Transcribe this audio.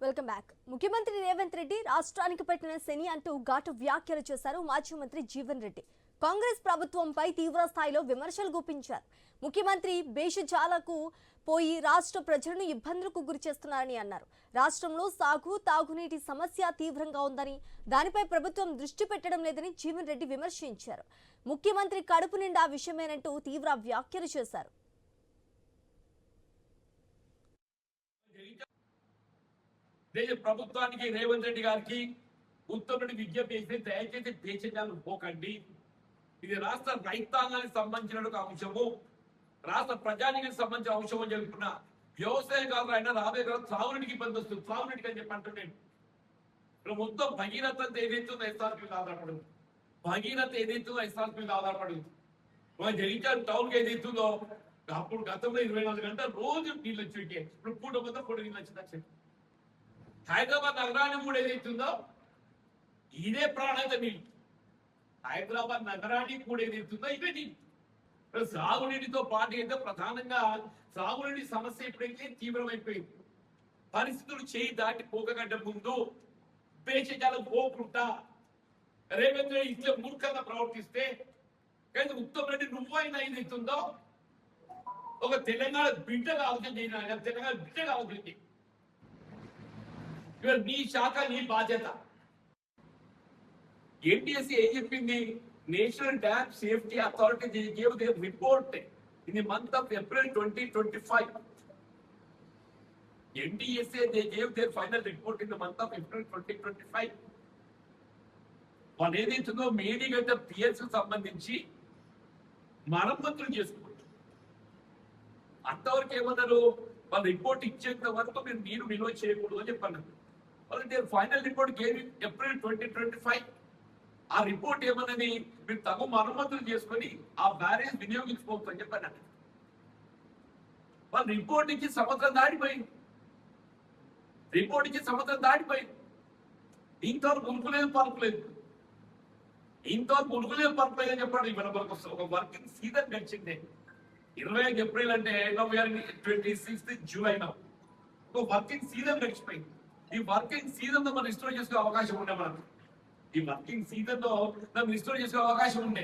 Welcome back. ముఖ్యమంత్రి రేవంత్ రెడ్డి రాష్ట్రానికి పెట్టిన శని అంటూ ఘాటు వ్యాఖ్యలు చేశారు మాజీ మంత్రి జీవన్ రెడ్డి. కాంగ్రెస్ ప్రభుత్వంపై తీవ్ర స్థాయిలో విమర్శలు గుప్పించారు. ముఖ్యమంత్రి బేషజాలకు పోయి రాష్ట్ర ప్రజలను ఇబ్బందులకు గురి చేస్తున్నారని అన్నారు. రాష్ట్రంలో సాగు తాగునీటి సమస్య తీవ్రంగా ఉందని, దానిపై ప్రభుత్వం దృష్టి పెట్టడం లేదని జీవన్ రెడ్డి విమర్శించారు. ముఖ్యమంత్రి కడుపు నిండా విషయమేనంటూ తీవ్ర వ్యాఖ్యలు చేశారు. దేశ ప్రభుత్వానికి రేవంత్ రెడ్డి గారికి ఉత్తముడి విజ్ఞప్తి చేస్తే దయచేసి దేశాలు పోకండి. ఇది రాష్ట్ర రైతాంగానికి సంబంధించిన ఒక అంశము, రాష్ట్ర ప్రజానికి సంబంధించిన అంశం అని చెప్పుకున్న వ్యవసాయకారులు అయినా రాబోయే కాలం సాగునీటికి ఇబ్బంది వస్తుంది. సాగునీటికి అని చెప్పి అంటున్నాను. ఇప్పుడు మొత్తం భగీరథ ఏదైతుందో ఎస్ఆర్పీ మీద ఆధారపడదు. భగీరథ ఏదైతుందో ఎస్ఆర్పీ మీద ఆధారపడదు. జగిత్యాల టౌన్ కి ఏదైతుందో అప్పుడు గతంలో 24 గంటలు రోజు నీళ్ళు వచ్చి ఇప్పుడు పూట మొత్తం కూడా నీళ్ళు వచ్చింది. హైదరాబాద్ నగరానికి కూడా ఏదైతుందో ఇదే ప్రాణాంత నీళ్ళు. హైదరాబాద్ నగరానికి కూడా ఏదైతుందో ఇవే నీళ్ళు. సాగునీటితో పాటు అయితే ప్రధానంగా సాగునీటి సమస్య ఇప్పుడైతే తీవ్రమైపోయింది. పరిస్థితులు చేయి దాటి పోకగంట ముందు బేషజాలకు పోకుండా రేవంత్ రెడ్డి ఇట్లా మూర్ఖంగా ప్రవర్తిస్తే కానీ ఉత్తమ్ రెడ్డి నువ్వైనా ఏదైతుందో ఒక తెలంగాణ బిడ్డగా ఆలోచన చేయాలి. తెలంగాణ బిడ్డగా ఆలోచన చేయి. ఇవాళ నీ శాఖ నీ బాధ్యత. ఎన్టీఎస్సీ ఏం చెప్పింది? National dam safety authority gave their report in the month of April 2025. NDSA they gave their final report in the month of April 2025. వాళ్ళు ఏదైతుందో మేడిగడ్డ పిఎస్ సంబంధించి మరమ్మతులు చేసుకుంటారు. అంతవరకు ఏమన్నారు? వాళ్ళ రిపోర్ట్ ఇచ్చేంత వరకు మీరు నీరు నిల్వ చేయకూడదు అని చెప్పాను. వాళ్ళ ఫైనల్ రిపోర్ట్ గేవ్ ఏప్రిల్ 2025. ఆ రిపోర్ట్ ఏమన్నది? మీరు తగు మరమ్మతులు చేసుకొని ఆ బ్యారేజ్ వినియోగించుకోవచ్చు అని చెప్పాను. వాళ్ళ రిపోర్ట్ ఇచ్చి సంవత్సరం దాటిపోయింది. ఇంతవరకు ఉనుకులేదు పలుకులేదు. ఇంతవరకు పలుకులేదు అని చెప్పండి. మనకు ఒక వర్కింగ్ సీజన్ గడిచింది. 25 ఏప్రిల్ అంటే 26 జూలై ఒక వర్కింగ్ సీజన్ గడిచిపోయింది. ఈ వర్కింగ్ సీజన్ లో మనం రిస్టోర్ చేసుకునే అవకాశం ఉండే. మనకు ఈ వర్కింగ్ సీజన్ లో మనం రిస్టోర్ చేసుకునే అవకాశం ఉండే.